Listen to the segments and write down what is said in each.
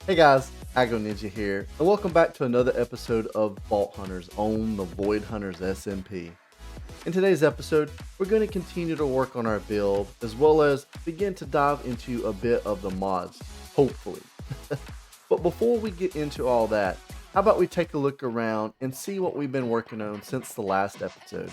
Hey guys, Agro Ninja here, and welcome back to another episode of Vault Hunters on the Void Hunters SMP. In today's episode, we're going to continue to work on our build, as well as begin to dive into a bit of the mods, hopefully. But before we get into all that, how about we take a look around and see what we've been working on since the last episode.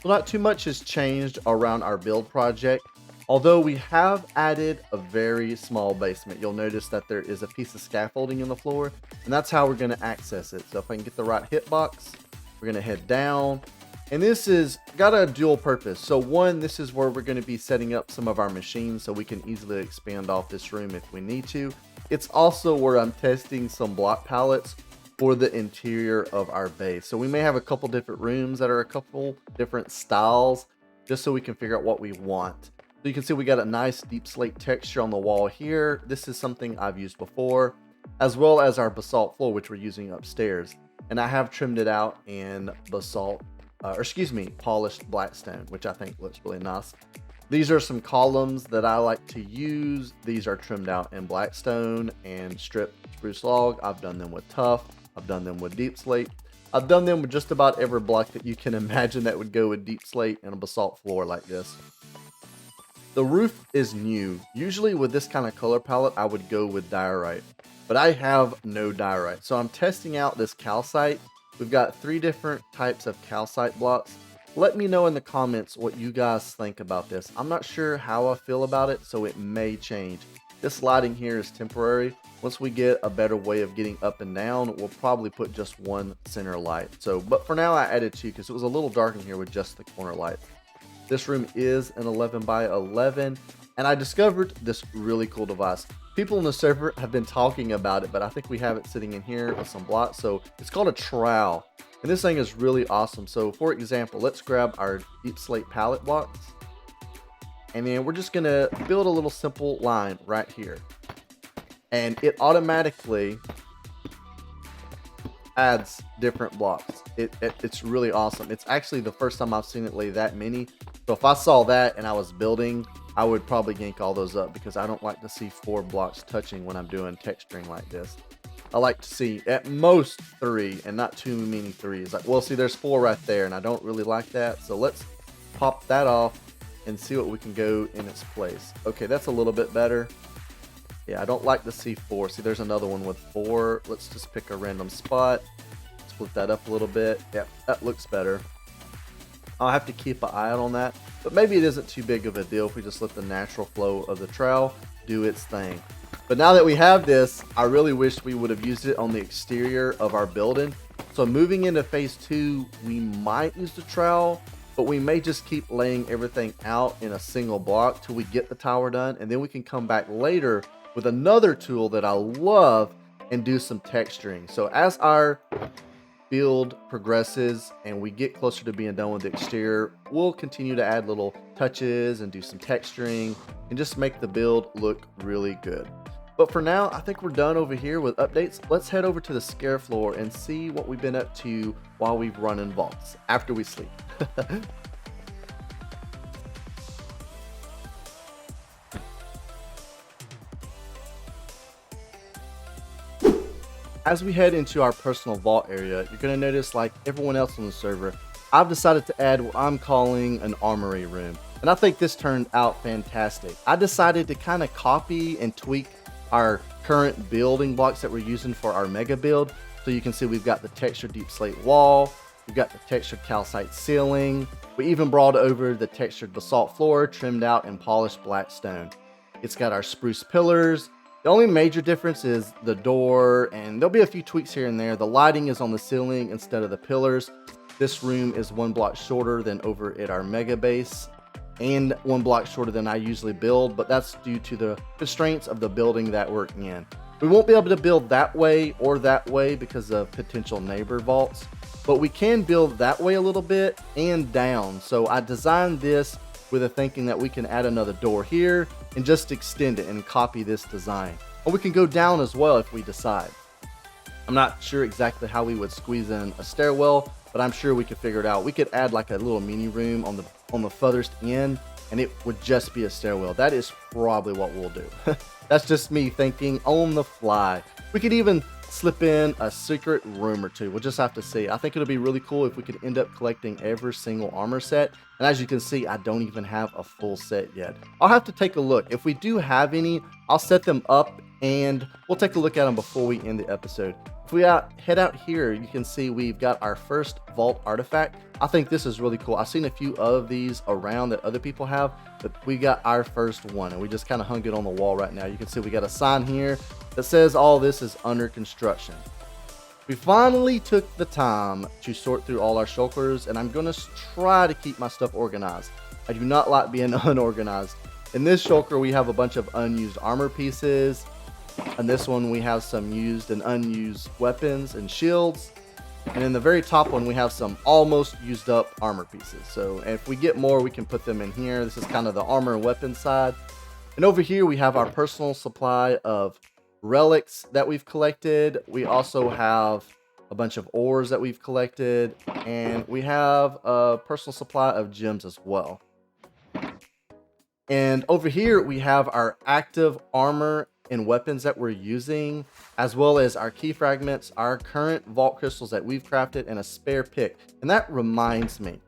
Well, not too much has changed around our build project, although we have added a very small basement. You'll notice that there is a piece of scaffolding in the floor, and that's how we're going to access it. So if I can get the right hitbox, we're going to head down, and this is got a dual purpose. So one, this is where we're going to be setting up some of our machines so we can easily expand off this room if we need to. It's also where I'm testing some block pallets for the interior of our base. So we may have a couple different rooms that are a couple different styles, just so we can figure out what we want. So you can see we got a nice deep slate texture on the wall here. This is something I've used before, as well as our basalt floor, which we're using upstairs. And I have trimmed it out in basalt, polished blackstone, which I think looks really nice. These are some columns that I like to use. These are trimmed out in blackstone and stripped spruce log. I've done them with tuff. I've done them with deep slate. I've done them with just about every block that you can imagine that would go with deep slate and a basalt floor like this. The roof is new. Usually with this kind of color palette, I would go with diorite, but I have no diorite. So I'm testing out this calcite. We've got 3 different types of calcite blocks. Let me know in the comments what you guys think about this. I'm not sure how I feel about it, so it may change. This lighting here is temporary. Once we get a better way of getting up and down, we'll probably put just one center light. But for now I added 2 because it was a little dark in here with just the corner light. This room is an 11 by 11, and I discovered this really cool device. People in the server have been talking about it, but I think we have it sitting in here with some blocks. So it's called a trowel, and this thing is really awesome. So for example, let's grab our deep slate pallet blocks, and then we're just gonna build a little simple line right here. And it automatically adds different blocks. It's really awesome. It's actually the first time I've seen it lay that many. So if I saw that and I was building, I would probably yank all those up because I don't like to see 4 blocks touching when I'm doing texturing like this. I like to see at most 3 and not too many 3s. Like, well, see, there's 4 right there, and I don't really like that. So let's pop that off and see what we can go in its place. Okay, that's a little bit better. Yeah, I don't like to see 4. See, there's another one with 4. Let's just pick a random spot. Split that up a little bit. Yep, that looks better. I'll have to keep an eye out on that. But maybe it isn't too big of a deal if we just let the natural flow of the trowel do its thing. But now that we have this, I really wish we would have used it on the exterior of our building. So moving into phase 2, we might use the trowel, but we may just keep laying everything out in a single block till we get the tower done. And then we can come back later with another tool that I love and do some texturing. So as our build progresses and we get closer to being done with the exterior, we'll continue to add little touches and do some texturing and just make the build look really good. But for now, I think we're done over here with updates. Let's head over to the scare floor and see what we've been up to while we've run in vaults after we sleep. As we head into our personal vault area, you're going to notice, like everyone else on the server, I've decided to add what I'm calling an armory room. And I think this turned out fantastic. I decided to kind of copy and tweak our current building blocks that we're using for our mega build. So you can see we've got the textured deep slate wall, we've got the textured calcite ceiling, we even brought over the textured basalt floor trimmed out in polished black stone. It's got our spruce pillars. The only major difference is the door, and there'll be a few tweaks here and there. The lighting is on the ceiling instead of the pillars. This room is 1 block shorter than over at our mega base, and 1 block shorter than I usually build, but that's due to the constraints of the building that we're in. We won't be able to build that way or that way because of potential neighbor vaults, but we can build that way a little bit and down. So I designed this with the thinking that we can add another door here and just extend it and copy this design. Or we can go down as well if we decide. I'm not sure exactly how we would squeeze in a stairwell, but I'm sure we could figure it out. We could add like a little mini room on the furthest end, and it would just be a stairwell. That is probably what we'll do. That's just me thinking on the fly. We could even slip in a secret room or two. We'll just have to see. I think it'll be really cool if we could end up collecting every single armor set. And as you can see, I don't even have a full set yet. I'll have to take a look. If we do have any, I'll set them up and we'll take a look at them before we end the episode. If we head out here, you can see we've got our first vault artifact. I think this is really cool. I've seen a few of these around that other people have, but we got our first one and we just kind of hung it on the wall right now. You can see we got a sign here that says all this is under construction. We finally took the time to sort through all our shulkers, and I'm going to try to keep my stuff organized. I do not like being unorganized. In this shulker, we have a bunch of unused armor pieces. And this one, we have some used and unused weapons and shields. And in the very top one, we have some almost used up armor pieces. So if we get more, we can put them in here. This is kind of the armor and weapon side. And over here, we have our personal supply of relics that we've collected. We also have a bunch of ores that we've collected. And we have a personal supply of gems as well. And over here, we have our active armor and weapons that we're using, as well as our key fragments, our current vault crystals that we've crafted, and a spare pick. And that reminds me,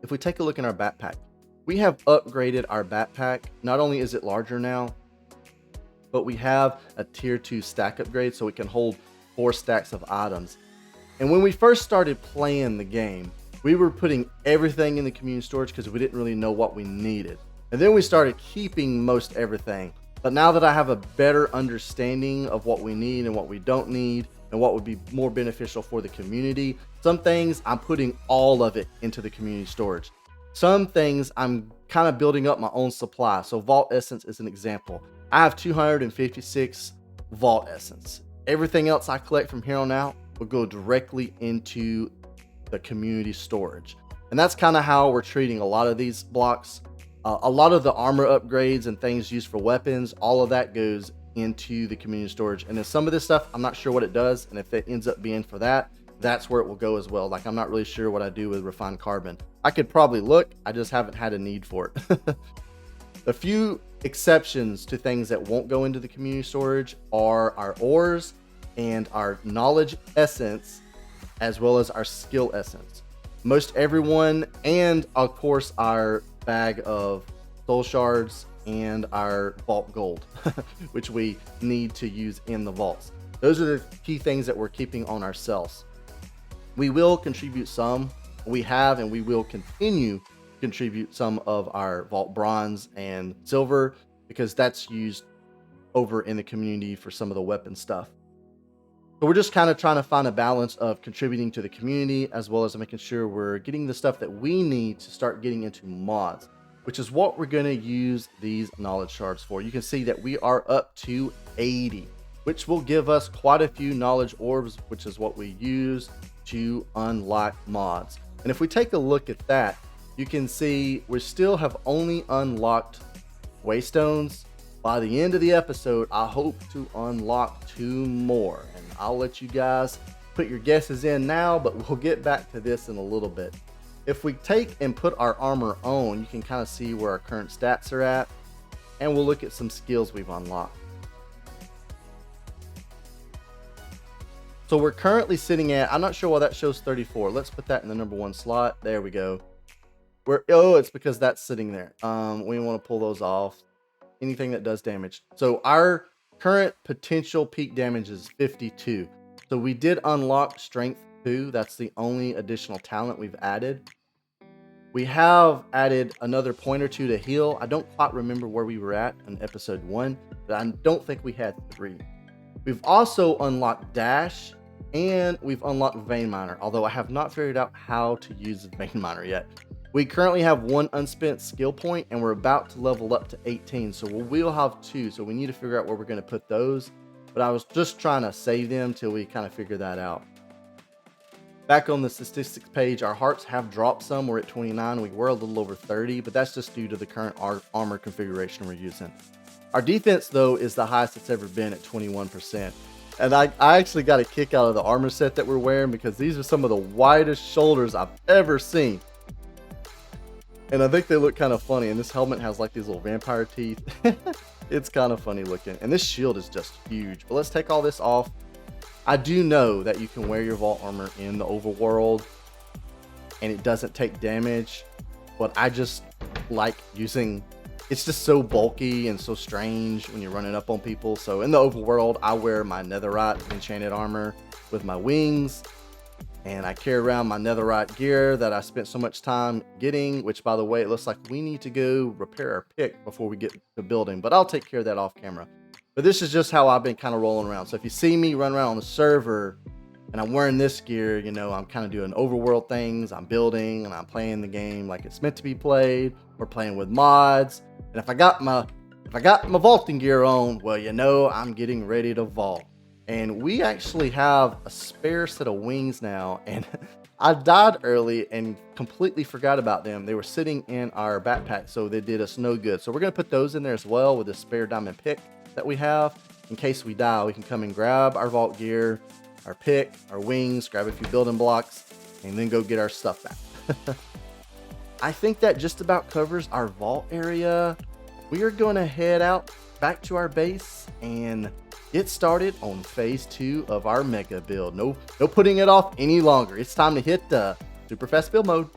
if we take a look in our backpack, we have upgraded our backpack. Not only is it larger now, but we have a tier 2 stack upgrade, so it can hold 4 stacks of items. And when we first started playing the game, we were putting everything in the community storage because we didn't really know what we needed. And then we started keeping most everything. But now that I have a better understanding of what we need and what we don't need and what would be more beneficial for the community, some things I'm putting all of it into the community storage. Some things I'm kind of building up my own supply. So Vault Essence is an example. I have 256 Vault Essence. Everything else I collect from here on out will go directly into the community storage. And that's kind of how we're treating a lot of these blocks. A lot of the armor upgrades and things used for weapons, all of that goes into the community storage. And then some of this stuff, I'm not sure what it does. And if it ends up being for that, that's where it will go as well. Like, I'm not really sure what I do with refined carbon. I could probably look, I just haven't had a need for it. A few exceptions to things that won't go into the community storage are our ores and our knowledge essence, as well as our skill essence. Most everyone, and of course our bag of soul shards and our vault gold, which we need to use in the vaults. Those are the key things that we're keeping on ourselves. We will contribute some, we have, and we will continue to contribute some of our vault bronze and silver, because that's used over in the community for some of the weapon stuff. So we're just kind of trying to find a balance of contributing to the community, as well as making sure we're getting the stuff that we need to start getting into mods, which is what we're going to use these knowledge shards for. You can see that we are up to 80, which will give us quite a few knowledge orbs, which is what we use to unlock mods. And if we take a look at that, you can see we still have only unlocked waystones. By the end of the episode, I hope to unlock 2 more, and I'll let you guys put your guesses in now, but we'll get back to this in a little bit. If we take and put our armor on, you can kind of see where our current stats are at, and we'll look at some skills we've unlocked. So we're currently sitting at, I'm not sure why that shows 34. Let's put that in the number 1 slot. There we go. It's because that's sitting there. We want to pull those off. Anything that does damage. So our current potential peak damage is 52. So we did unlock strength 2. That's the only additional talent we've added. We have added another point or 2 to heal. I don't quite remember where we were at in episode 1, but I don't think we had 3. We've also unlocked dash, and we've unlocked vein miner, although I have not figured out how to use vein miner yet. We currently have 1 unspent skill point, and we're about to level up to 18. So we'll have 2. So we need to figure out where we're going to put those. But I was just trying to save them till we kind of figure that out. Back on the statistics page, our hearts have dropped some. We're at 29. We were a little over 30, but that's just due to the current armor configuration we're using. Our defense, though, is the highest it's ever been at 21%. And I actually got a kick out of the armor set that we're wearing because these are some of the widest shoulders I've ever seen. And I think they look kind of funny. And this helmet has like these little vampire teeth. It's kind of funny looking. And this shield is just huge. But let's take all this off. I do know that you can wear your vault armor in the overworld and it doesn't take damage. But I just like using... It's just so bulky and so strange when you're running up on people. So in the overworld, I wear my netherite enchanted armor with my wings. And I carry around my netherite gear that I spent so much time getting. Which, by the way, it looks like we need to go repair our pick before we get to building. But I'll take care of that off camera. But this is just how I've been kind of rolling around. So if you see me run around on the server and I'm wearing this gear, you know, I'm kind of doing overworld things. I'm building and I'm playing the game like it's meant to be played. We're playing with mods. And if I got my vaulting gear on, well, you know, I'm getting ready to vault. And we actually have a spare set of wings now. And I died early and completely forgot about them. They were sitting in our backpack, so they did us no good. So we're going to put those in there as well with a spare diamond pick that we have. In case we die, we can come and grab our vault gear, our pick, our wings, grab a few building blocks, and then go get our stuff back. I think that just about covers our vault area. We are going to head out back to our base and get started on phase 2 of our mega build. No putting it off any longer. It's time to hit the super fast build mode.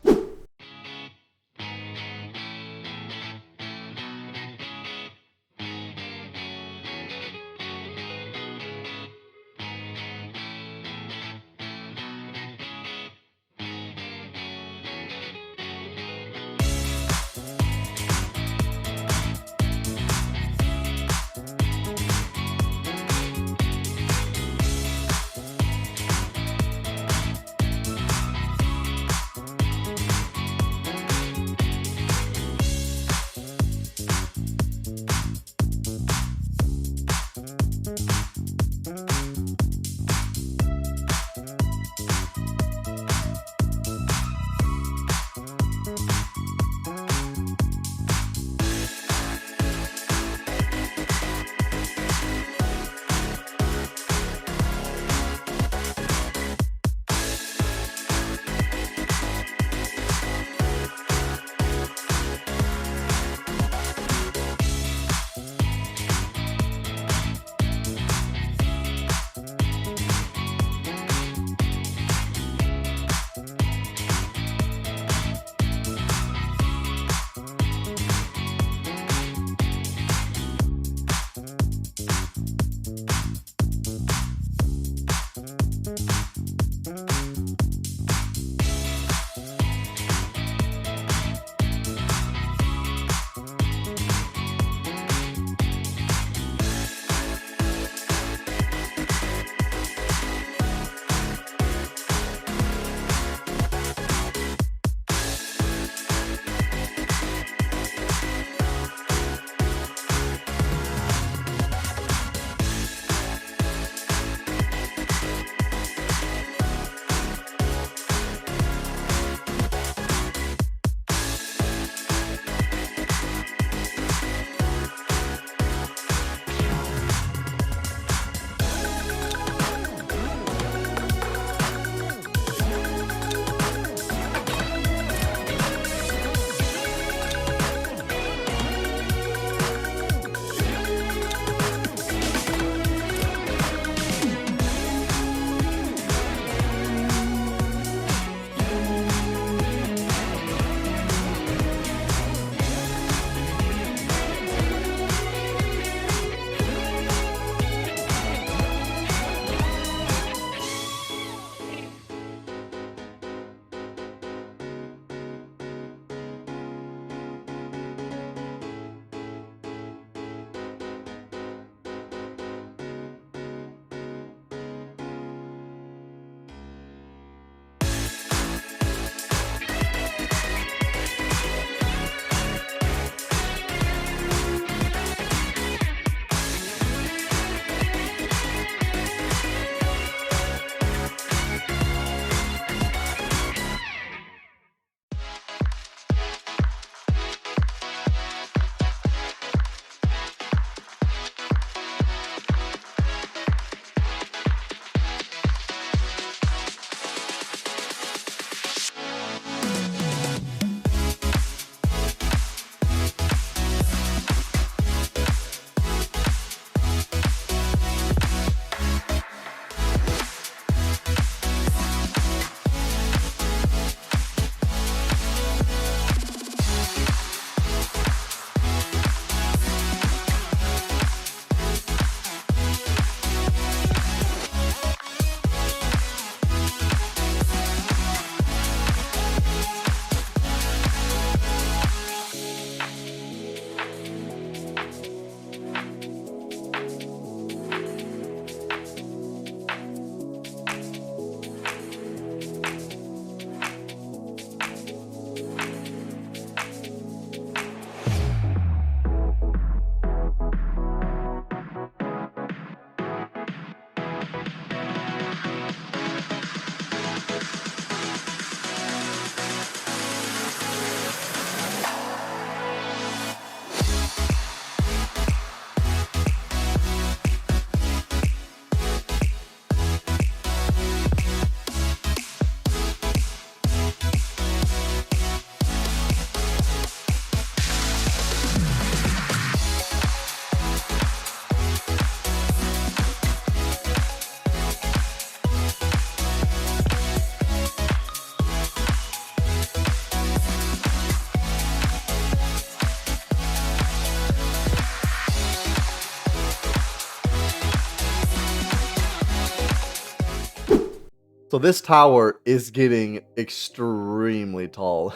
So this tower is getting extremely tall,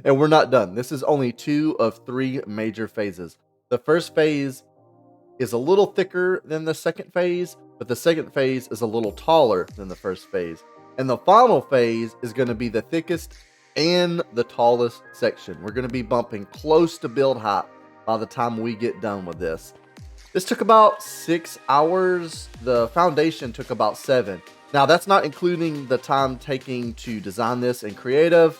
and we're not done. This is only 2 of 3 major phases. The first phase is a little thicker than the second phase, but the second phase is a little taller than the first phase. And the final phase is going to be the thickest and the tallest section. We're going to be bumping close to build height by the time we get done with this. This took about 6 hours. The foundation took about 7. Now, that's not including the time taking to design this in creative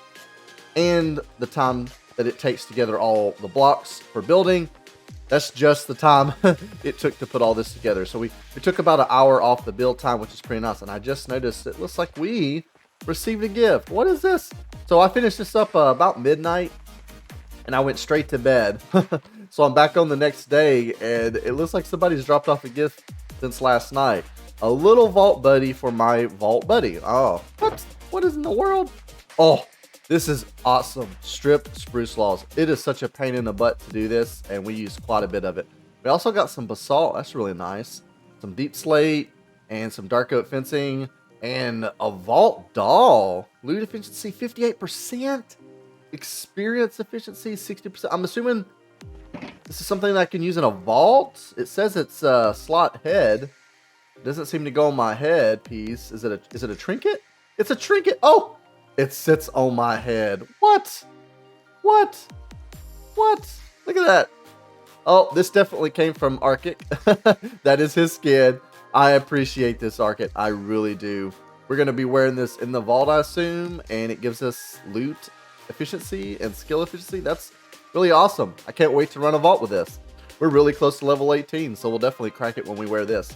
and the time that it takes to gather all the blocks for building. That's just the time it took to put all this together. So we took about an hour off the build time, which is pretty nice. And I just noticed it looks like we received a gift. What is this? So I finished this up about midnight and I went straight to bed. So I'm back on the next day and it looks like somebody's dropped off a gift since last night. A little vault buddy for my vault buddy. Oh, what is in the world? Oh, this is awesome. Stripped spruce logs. It is such a pain in the butt to do this, and we use quite a bit of it. We also got some basalt. That's really nice. Some deep slate and some dark oak fencing and a vault doll. Loot efficiency 58%. Experience efficiency 60%. I'm assuming this is something that I can use in a vault. It says it's a slot head. Doesn't seem to go on my head piece. Is it a trinket? It's a trinket. Oh, it sits on my head. What? Look at that. Oh, this definitely came from Arctic. That is his skin. I appreciate this, Arctic. I really do. We're going to be wearing this in the vault, I assume, and it gives us loot efficiency and skill efficiency. That's really awesome. I can't wait to run a vault with this. We're really close to level 18, so we'll definitely crack it when we wear this.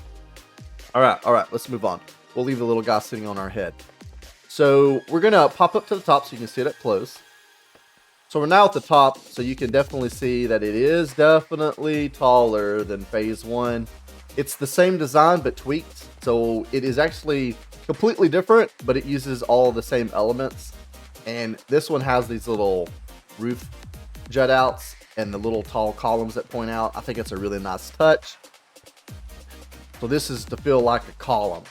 All right, let's move on. We'll leave the little guy sitting on our head. So we're gonna pop up to the top so you can see it up close. So we're now at the top, so you can definitely see that it is definitely taller than phase 1. It's the same design, but tweaked. So it is actually completely different, but it uses all the same elements. And this one has these little roof jut outs and the little tall columns that point out. I think it's a really nice touch. So this is to feel like a column.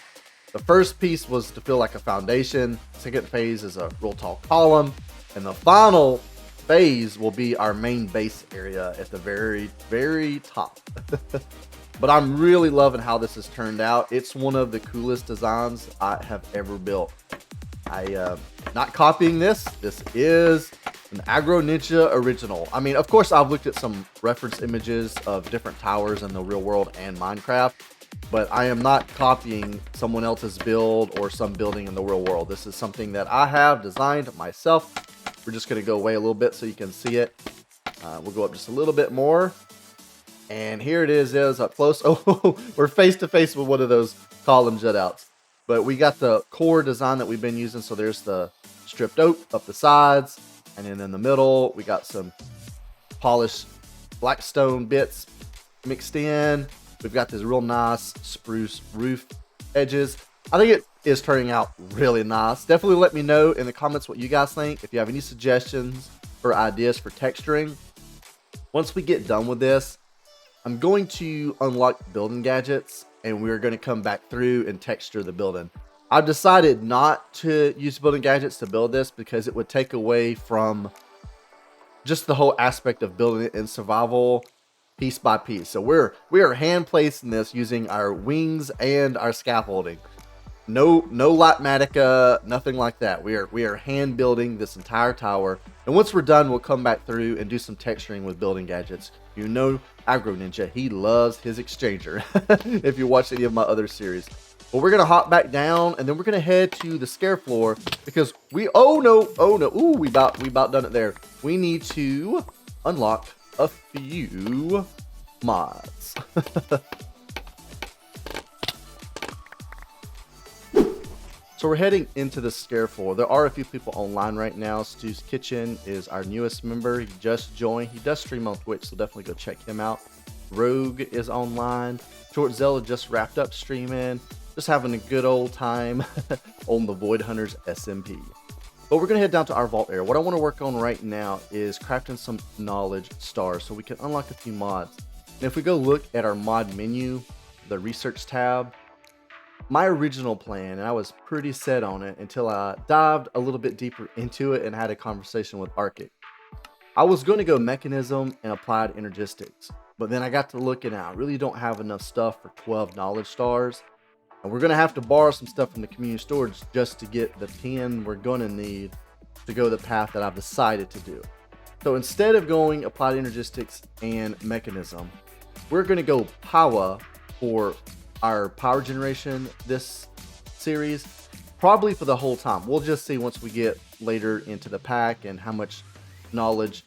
The first piece was to feel like a foundation. Second phase is a real tall column. And the final phase will be our main base area at the very, very top. But I'm really loving how this has turned out. It's one of the coolest designs I have ever built. Not copying this. This is an Agro Ninja original. I mean, of course, I've looked at some reference images of different towers in the real world and Minecraft, but I am not copying someone else's build or some building in the real world. This is something that I have designed myself. We're just going to go away a little bit so you can see it. We'll go up just a little bit more. And here it is up close. Oh, we're face to face with one of those column jut outs. But we got the core design that we've been using. So there's the stripped oak up the sides. And then in the middle, we got some polished black stone bits mixed in. We've got this real nice spruce roof edges. I think it is turning out really nice. Definitely let me know in the comments what you guys think. If you have any suggestions or ideas for texturing. Once we get done with this, I'm going to unlock building gadgets and we're going to come back through and texture the building. I've decided not to use building gadgets to build this because it would take away from just the whole aspect of building it in survival piece by piece. So we are hand placing this using our wings and our scaffolding. No Lightmatica, nothing like that. We are hand building this entire tower. And once we're done, we'll come back through and do some texturing with building gadgets. You know Agro Ninja, he loves his exchanger. If you watch any of my other series. But we're gonna hop back down and then we're gonna head to the scare floor because we we about done it there. We need to unlock a few mods. So we're heading into the scare floor. There are a few people online right now. Stu's Kitchen is our newest member. He just joined. He does stream on Twitch, so definitely go check him out. Rogue is online. Short Zella just wrapped up streaming. Just having a good old time on the Void Hunters SMP. But we're going to head down to our vault area. What I want to work on right now is crafting some knowledge stars so we can unlock a few mods. And if we go look at our mod menu, the research tab, my original plan, and I was pretty set on it until I dived a little bit deeper into it and had a conversation with Arctic. I was going to go mechanism and applied energistics, but then I got to looking at I really don't have enough stuff for 12 knowledge stars, and we're going to have to borrow some stuff from the community storage just to get the 10 we're going to need to go the path that I've decided to do. So instead of going applied energistics and mechanism, we're going to go Powah for our power generation this series, probably for the whole time. We'll just see once we get later into the pack and how much knowledge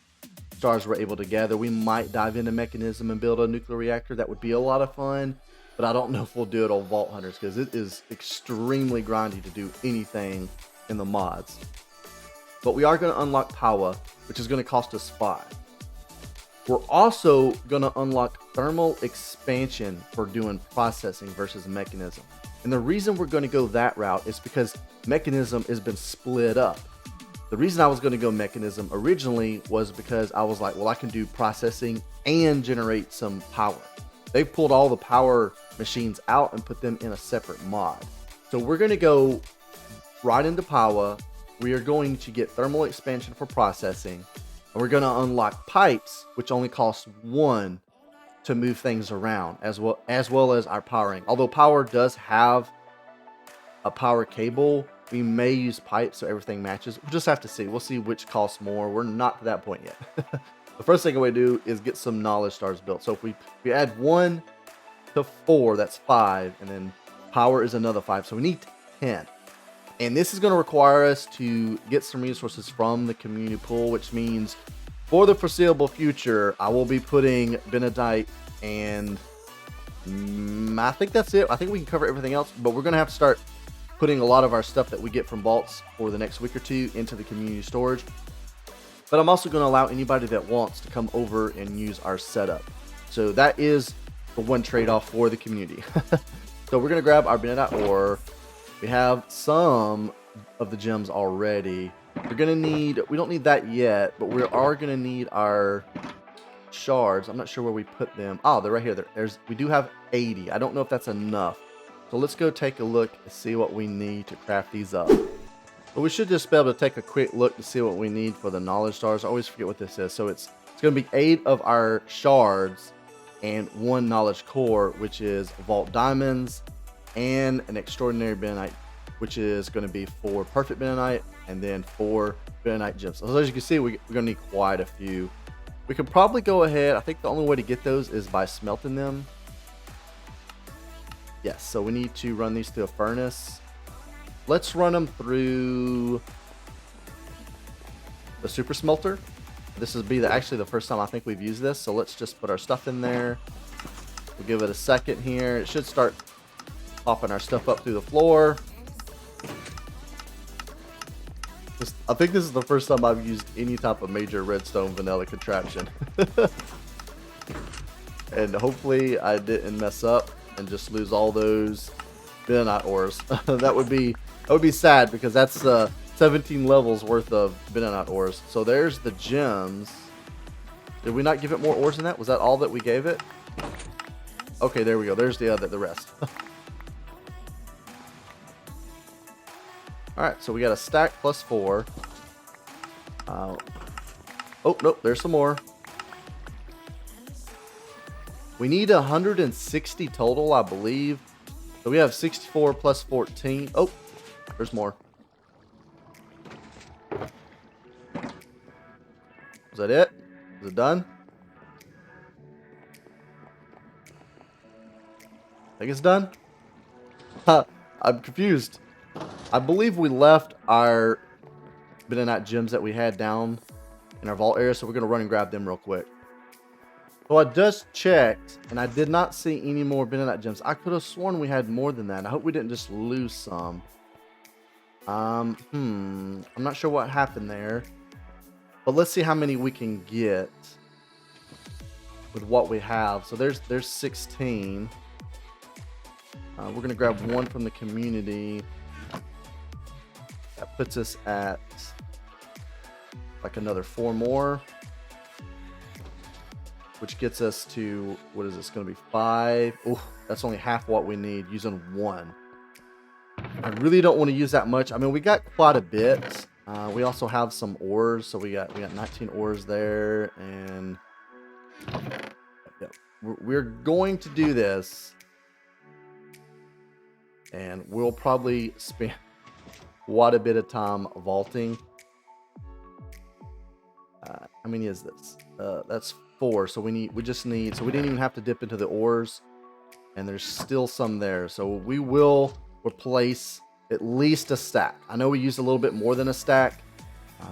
stars we're able to gather. We might dive into mechanism and build a nuclear reactor. That would be a lot of fun, but I don't know if we'll do it on Vault Hunters because it is extremely grindy to do anything in the mods. But we are going to unlock Powah, which is going to cost us 5. We're also going to unlock thermal expansion for doing processing versus mechanism. And the reason we're going to go that route is because mechanism has been split up. The reason I was going to go mechanism originally was because I was like, well, I can do processing and generate some power. They've pulled all the power machines out and put them in a separate mod. So we're going to go right into Powah. We are going to get thermal expansion for processing. And we're going to unlock pipes, which only cost 1 to move things around, as well as our powering. Although power does have a power cable, we may use pipes so everything matches. We'll just have to see. We'll see which costs more. We're not to that point yet. The first thing we do is get some knowledge stars built. So if we add 1 to 4, that's 5, and then power is another 5. So we need 10. And this is going to require us to get some resources from the community pool, which means for the foreseeable future, I will be putting Benedite and I think that's it. I think we can cover everything else, but we're going to have to start putting a lot of our stuff that we get from vaults for the next week or 2 into the community storage. But I'm also going to allow anybody that wants to come over and use our setup. So that is the one trade-off for the community. So we're going to grab our Benedite ore. We have some of the gems already. We're going to need, we don't need that yet, but we are going to need our shards. I'm not sure where we put them. Oh, they're right here. We do have 80. I don't know if that's enough. So let's go take a look and see what we need to craft these up. But we should just be able to take a quick look to see what we need for the knowledge stars. I always forget what this is. So it's going to be 8 of our shards and 1 knowledge core, which is vault diamonds, and an extraordinary bentonite, which is going to be 4 perfect bentonite and then 4 bentonite gems. So as you can see, we're going to need quite a few. We can probably go ahead. I think the only way to get those is by smelting them. Yes, so we need to run these through a furnace. Let's run them through the super smelter. This will be actually the first time I think we've used this. So let's just put our stuff in there. We'll give it a second here. It should start popping our stuff up through the floor. I think this is the first time I've used any type of major redstone vanilla contraption. And hopefully I didn't mess up and just lose all those bentonite ores. That would be sad because that's 17 levels worth of bentonite ores. So there's the gems. Did we not give it more ores than that? Was that all that we gave it? Okay, there we go. There's the rest. Alright, so we got a stack plus 4. Oh, nope, there's some more. We need 160 total, I believe. So we have 64 plus 14. Oh, there's more. Is that it? Is it done? I think it's done. I'm confused. I believe we left our bentonite gems that we had down in our vault area, so we're going to run and grab them real quick. So I just checked, and I did not see any more bentonite gems. I could have sworn we had more than that. I hope we didn't just lose some. I'm not sure what happened there. But let's see how many we can get with what we have. So there's 16. We're going to grab 1 from the community. That puts us at like another 4 more. Which gets us to, what is this going to be, 5? Oh, that's only half what we need using 1. I really don't want to use that much. I mean, we got quite a bit. We also have some ores, so we got 19 ores there, and yeah, we're going to do this, and we'll probably spend quite a bit of time vaulting. How many is this? That's 4. So we just need. So we didn't even have to dip into the ores, and there's still some there. So we will replace at least a stack. I know we used a little bit more than a stack,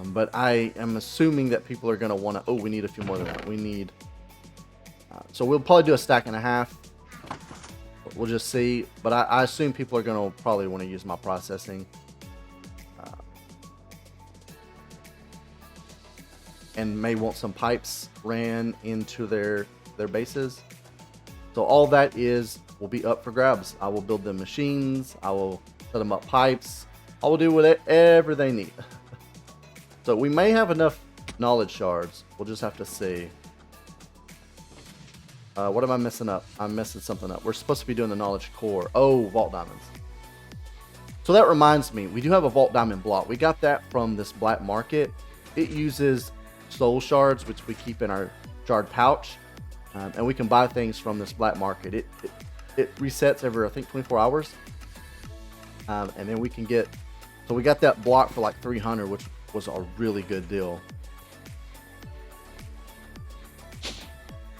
but I am assuming that people are going to want to. Oh, we need a few more than that. We need. So we'll probably do a stack and a half. We'll just see. But I assume people are going to probably want to use my processing. And may want some pipes ran into their bases. So all that will be up for grabs. I will build them machines. I will set them up pipes. I will do whatever they need. So we may have enough knowledge shards. We'll just have to see. What am I messing up? I'm messing something up. We're supposed to be doing the knowledge core. Oh, vault diamonds. So that reminds me, we do have a vault diamond block. We got that from this black market. It uses soul shards, which we keep in our shard pouch, and we can buy things from this black market. It resets every, I think, 24 hours, and then we can get. So we got that block for like 300, which was a really good deal.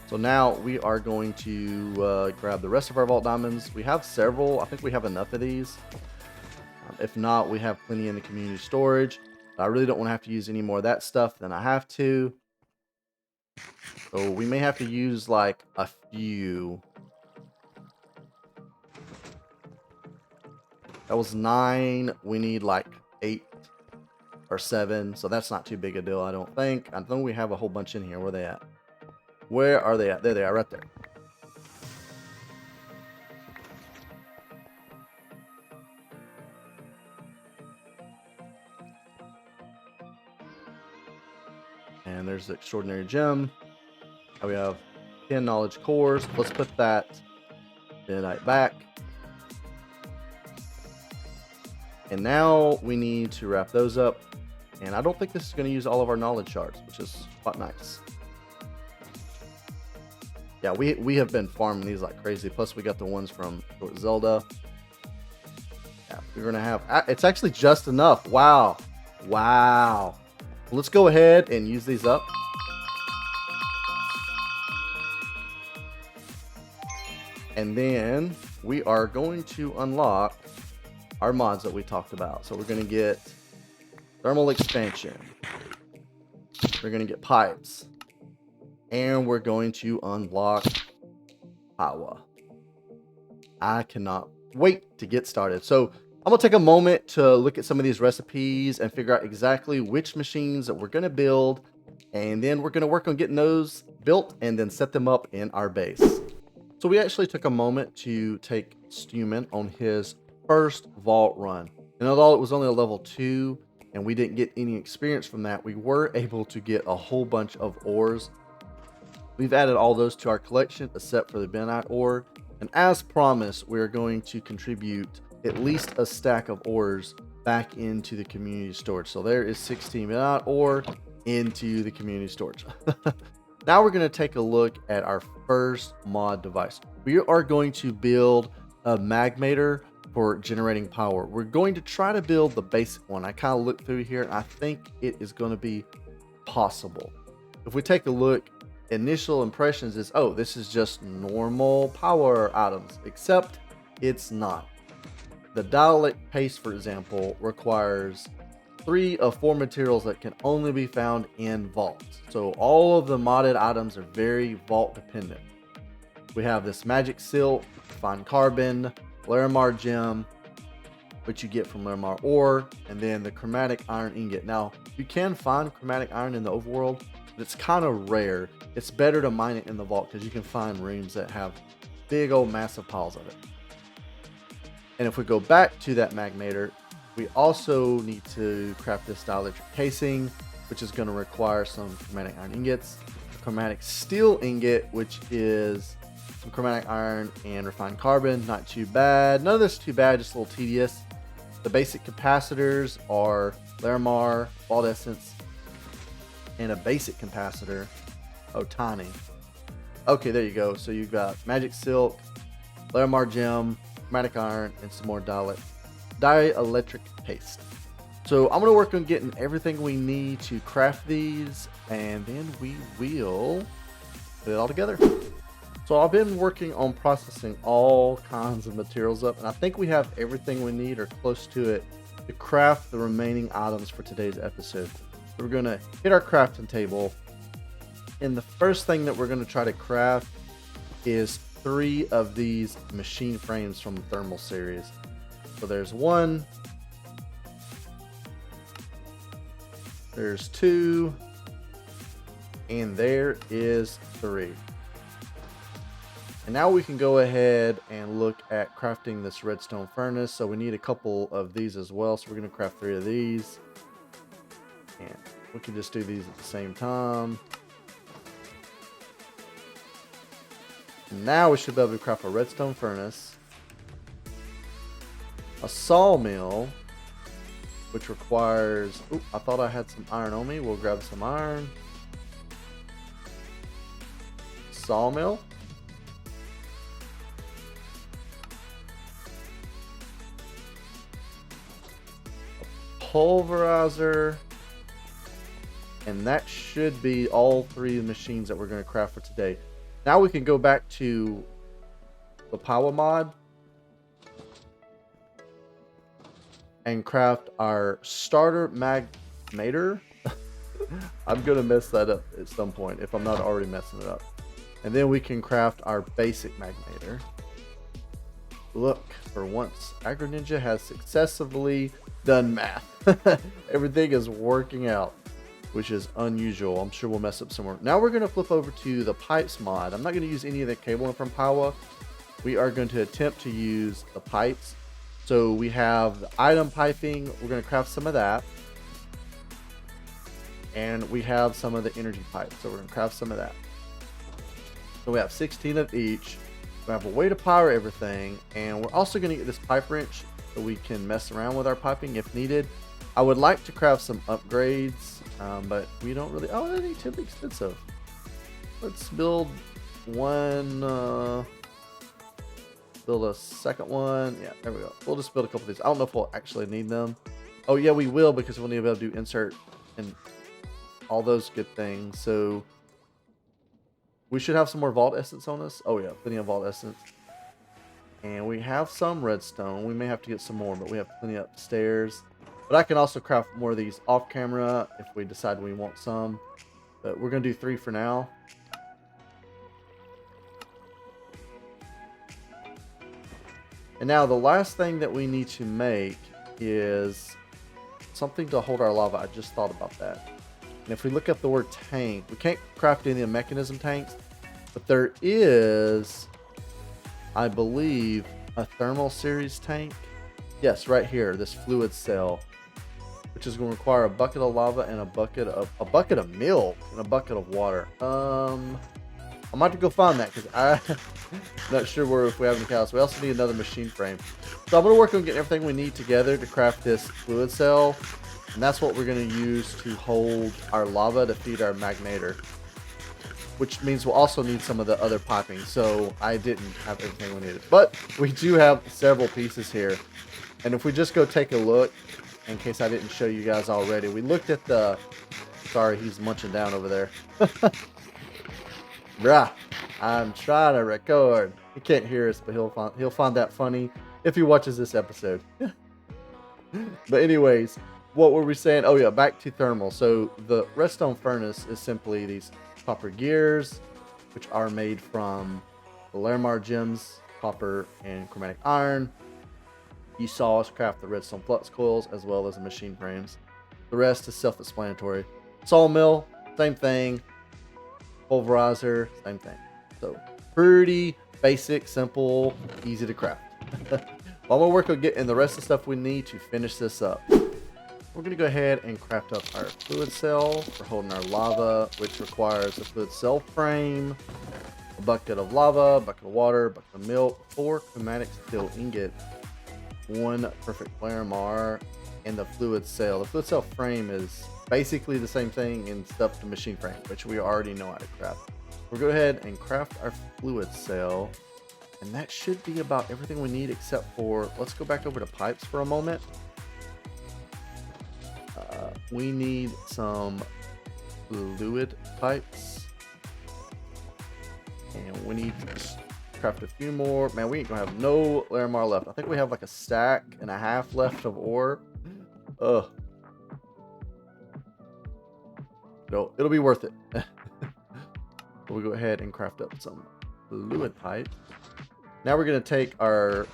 So now we are going to grab the rest of our vault diamonds. We have several. I think we have enough of these. If not, we have plenty in the community storage. I really don't want to have to use any more of that stuff than I have to. So we may have to use like a few. That was 9. We need like 8 or 7. So that's not too big a deal, I don't think. I think we have a whole bunch in here. Where are they at? Where are they at? There they are, right there. And there's the extraordinary gem. We have 10 knowledge cores. Let's put that midnight back. And now we need to wrap those up. And I don't think this is going to use all of our knowledge shards, which is quite nice. Yeah, we have been farming these like crazy. Plus we got the ones from Zelda. Yeah, we're going to have. It's actually just enough. Wow. Wow. Let's go ahead and use these up. And then we are going to unlock our mods that we talked about. So we're going to get thermal expansion. We're going to get pipes. And we're going to unlock Powah. I cannot wait to get started. So I'm going to take a moment to look at some of these recipes and figure out exactly which machines that we're going to build. And then we're going to work on getting those built and then set them up in our base. So we actually took a moment to take Stuman on his first vault run. And although it was only a level 2 and we didn't get any experience from that, we were able to get a whole bunch of ores. We've added all those to our collection except for the benite ore. And as promised, we're going to contribute at least a stack of ores back into the community storage. So there is 16 benite ore into the community storage. Now we're going to take a look at our first mod device. We are going to build a Magmator for generating power. We're going to try to build the basic one. I kind of looked through here and I think it is going to be possible. If we take a look, initial impressions is, oh, this is just normal power items, except it's not. The dialect paste, for example, requires 3 of 4 materials that can only be found in vaults. So all of the modded items are very vault dependent. We have this magic silk, fine carbon, Larimar gem, which you get from Larimar ore, and then the chromatic iron ingot. Now, you can find chromatic iron in the overworld, but it's kind of rare. It's better to mine it in the vault because you can find rooms that have big old massive piles of it. And if we go back to that Magmator, we also need to craft this dielectric casing, which is going to require some chromatic iron ingots, a chromatic steel ingot, which is some chromatic iron and refined carbon. Not too bad. None of this is too bad, just a little tedious. The basic capacitors are Larimar, Vault Essence, and a basic capacitor. Oh, tiny. Okay, there you go. So you've got Magic Silk, Larimar Gem, Chromatic Iron, and some more dielectric paste. So I'm going to work on getting everything we need to craft these, and then we will put it all together. So I've been working on processing all kinds of materials up, and I think we have everything we need or close to it to craft the remaining items for today's episode. So we're going to hit our crafting table, and the first thing that we're going to try to craft is 3 of these machine frames from the thermal series. So there's 1, there's 2, and there is 3. And now we can go ahead and look at crafting this redstone furnace. So we need a couple of these as well. So we're going to craft 3 of these. And we can just do these at the same time. Now we should be able to craft a redstone furnace, a sawmill, which requires, ooh, I thought I had some iron on me. We'll grab some iron. Sawmill. Pulverizer, and that should be all 3 machines that we're going to craft for today. Now we can go back to the Powah mod and craft our starter Magmator. I'm going to mess that up at some point if I'm not already messing it up. And then we can craft our basic Magmator. Look, for once, Agro Ninja has successfully done math. Everything is working out, which is unusual. I'm sure we'll mess up somewhere. Now we're going to flip over to the pipes mod. I'm not going to use any of the cabling from Powah. We are going to attempt to use the pipes. So we have the item piping. We're going to craft some of that. And we have some of the energy pipes. So we're going to craft some of that. So we have 16 of each. We have a way to power everything. And we're also going to get this pipe wrench so we can mess around with our piping if needed. I would like to craft some upgrades, but we don't really. Oh, that ain't too expensive. Let's build one. Build a second one. Yeah, there we go. We'll just build a couple of these. I don't know if we'll actually need them. Oh yeah, we will, because we'll need to be able to do insert and all those good things. So we should have some more vault essence on us. Oh yeah, plenty of vault essence. And we have some redstone. We may have to get some more, but we have plenty upstairs. But I can also craft more of these off camera if we decide we want some. But we're going to do 3 for now. And now the last thing that we need to make is something to hold our lava. I just thought about that. And if we look up the word tank, we can't craft any of the mechanism tanks. But there is, I believe, a thermal series tank. Yes, right here, this fluid cell, which is going to require a bucket of lava and a bucket of milk and a bucket of water. I'm about to go find that because I'm not sure if we have any cows. We also need another machine frame. So I'm going to work on getting everything we need together to craft this fluid cell, and that's what we're going to use to hold our lava to feed our Magmator. Which means we'll also need some of the other piping. So I didn't have everything we needed. But we do have several pieces here. And if we just go take a look, in case I didn't show you guys already, we looked at the... Sorry, he's munching down over there. Bruh, I'm trying to record. He can't hear us, but he'll find that funny if he watches this episode. But anyways, what were we saying? Oh yeah, back to thermal. So the redstone furnace is simply these copper gears, which are made from the Larimar gems, copper and chromatic iron. You saw us craft the redstone flux coils as well as the machine frames. The rest is self-explanatory. Sawmill, same thing. Pulverizer, same thing. So pretty basic, simple, easy to craft. Well, I'm gonna work on getting the rest of the stuff we need to finish this up. We're going to go ahead and craft up our fluid cell for holding our lava, which requires a fluid cell frame, a bucket of lava, a bucket of water, a bucket of milk, 4 chromatic steel ingots. one perfect flare mar and the fluid cell. The fluid cell frame is basically the same thing except the machine frame, which we already know how to craft. We'll go ahead and craft our fluid cell, and that should be about everything we need except for, let's go back over to pipes for a moment. We need some fluid pipes, and we need to just craft a few more. Man, we ain't gonna have no Larimar left. I think we have like a stack and a half left of ore. Ugh. No, it'll be worth it. We'll go ahead and craft up some fluid pipe. Now we're gonna take our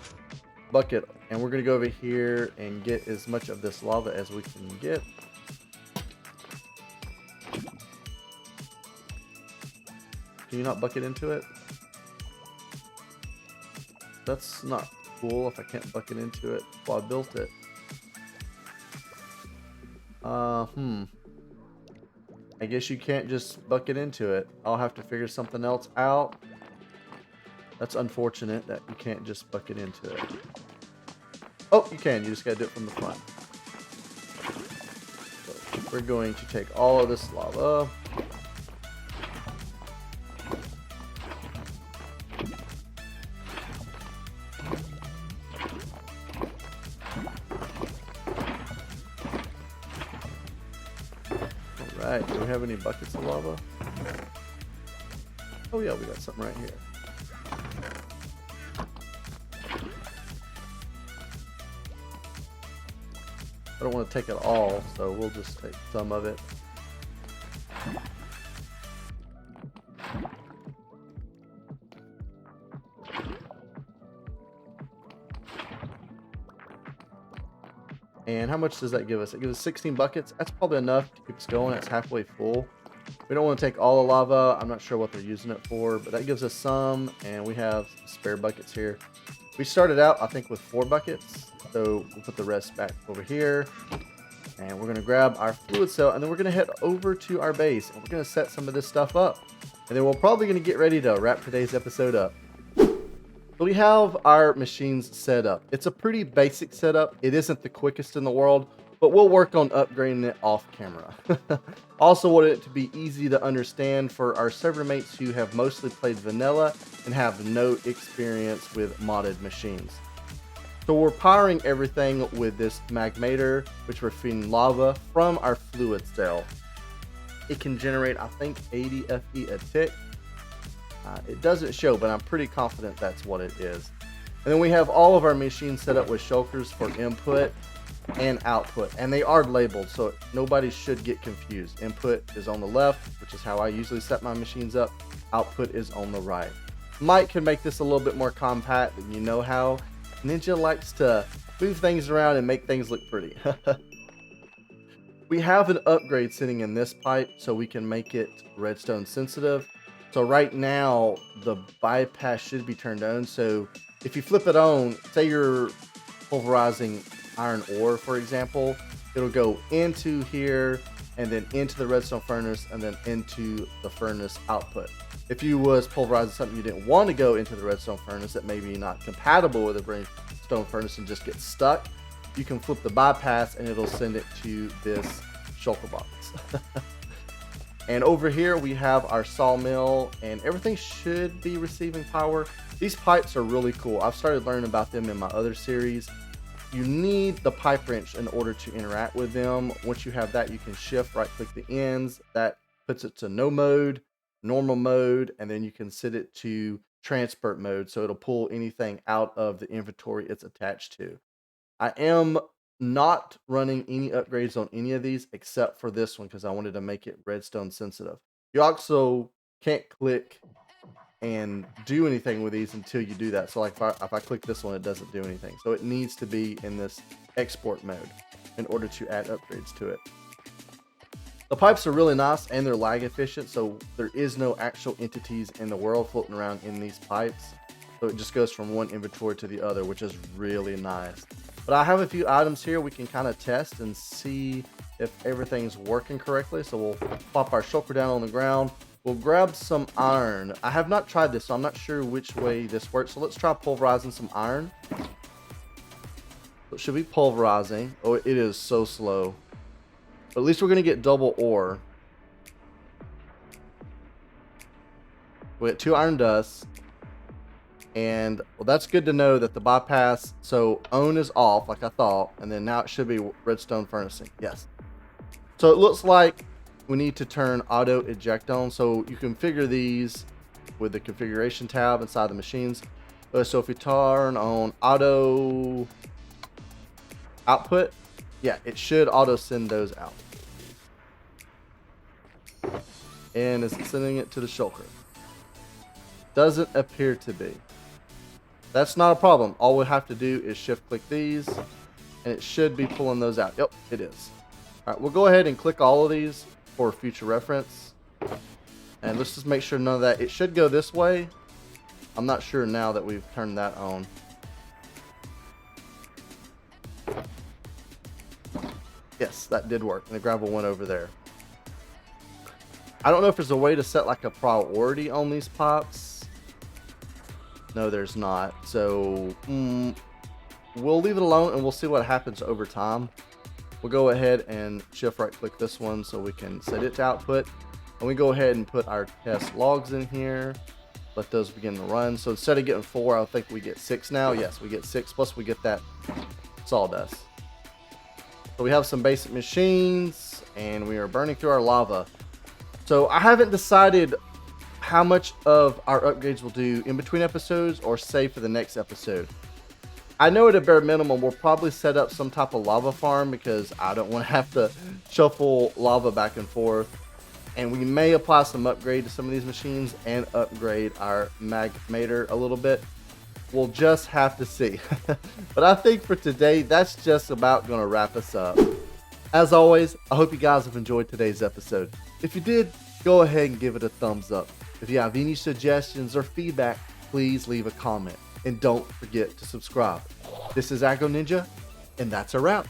bucket and we're gonna go over here and get as much of this lava as we can get. Can you not bucket into it? That's not cool if I can't bucket into it while I built it. I guess you can't just bucket into it. I'll have to figure something else out. That's unfortunate that you can't just bucket into it. Oh, you can. You just gotta do it from the front. So we're going to take all of this lava. Alright, do we have any buckets of lava? Oh yeah, we got something right here. I don't want to take it all, so we'll just take some of it. And how much does that give us? It gives us 16 buckets. That's probably enough to keep us going. It's halfway full. We don't want to take all the lava. I'm not sure what they're using it for, but that gives us some, and we have spare buckets here. We started out, I think, with 4 buckets, so we'll put the rest back over here. And we're going to grab our fluid cell, and then we're going to head over to our base, and we're going to set some of this stuff up. And then we're probably going to get ready to wrap today's episode up. So we have our machines set up. It's a pretty basic setup. It isn't the quickest in the world, but we'll work on upgrading it off camera. Also wanted it to be easy to understand for our server mates who have mostly played vanilla and have no experience with modded machines. So we're powering everything with this Magmator, which we're feeding lava from our fluid cell. It can generate, I think, 80 FE a tick. It doesn't show, but I'm pretty confident that's what it is. And then we have all of our machines set up with shulkers for input and output, and they are labeled, so nobody should get confused. Input is on the left, which is how I usually set my machines up. Output is on the right. Mike can make this a little bit more compact than you know how. Ninja likes to move things around and make things look pretty. We have an upgrade sitting in this pipe so we can make it redstone sensitive. So right now the bypass should be turned on. So if you flip it on, say you're pulverizing iron ore, for example, it'll go into here and then into the redstone furnace and then into the furnace output. If you was pulverizing something you didn't want to go into the redstone furnace that may be not compatible with a redstone furnace and just get stuck, you can flip the bypass and it'll send it to this shulker box. And over here we have our sawmill, and everything should be receiving power. These pipes are really cool. I've started learning about them in my other series. You need the pipe wrench in order to interact with them. Once you have that, you can shift right click the ends. That puts it to no mode, normal mode, and then you can set it to transport mode, so it'll pull anything out of the inventory it's attached to. I am not running any upgrades on any of these except for this one because I wanted to make it redstone sensitive. You also can't click and do anything with these until you do that. So like if I click this one, it doesn't do anything. So it needs to be in this export mode in order to add upgrades to it. The pipes are really nice and they're lag efficient, so there is no actual entities in the world floating around in these pipes. So it just goes from one inventory to the other, which is really nice. But I have a few items here we can kind of test and see if everything's working correctly. So we'll pop our shulker down on the ground. We'll grab some iron. I have not tried this, so I'm not sure which way this works. So let's try pulverizing some iron. So it should be pulverizing. Oh, it is so slow. But at least we're going to get double ore. We get 2 iron dust. And well, that's good to know that the bypass, so on is off like I thought, and then now it should be redstone furnacing. Yes. So it looks like we need to turn auto eject on. So you configure these with the configuration tab inside the machines. So if we turn on auto output, yeah, it should auto send those out. And it's sending it to the shulker. Doesn't appear to be. That's not a problem. All we have to do is shift click these and it should be pulling those out. Yep, it is. All right, we'll go ahead and click all of these for future reference. And let's just make sure none of that, it should go this way. I'm not sure now that we've turned that on. Yes, that did work. And the gravel went over there. I don't know if there's a way to set like a priority on these pipes. No, there's not. So we'll leave it alone and we'll see what happens over time. We'll go ahead and shift right click this one so we can set it to output. And we go ahead and put our test logs in here. Let those begin to run. So instead of getting 4, I think we get 6 now. Yes, we get 6 plus we get that sawdust. So we have some basic machines and we are burning through our lava. So I haven't decided how much of our upgrades we'll do in between episodes or save for the next episode. I know at a bare minimum we'll probably set up some type of lava farm because I don't want to have to shuffle lava back and forth. And we may apply some upgrade to some of these machines and upgrade our Magmator a little bit. We'll just have to see. But I think for today, that's just about going to wrap us up. As always, I hope you guys have enjoyed today's episode. If you did, go ahead and give it a thumbs up. If you have any suggestions or feedback, please leave a comment. And don't forget to subscribe. This is Agro Ninja, and that's a wrap.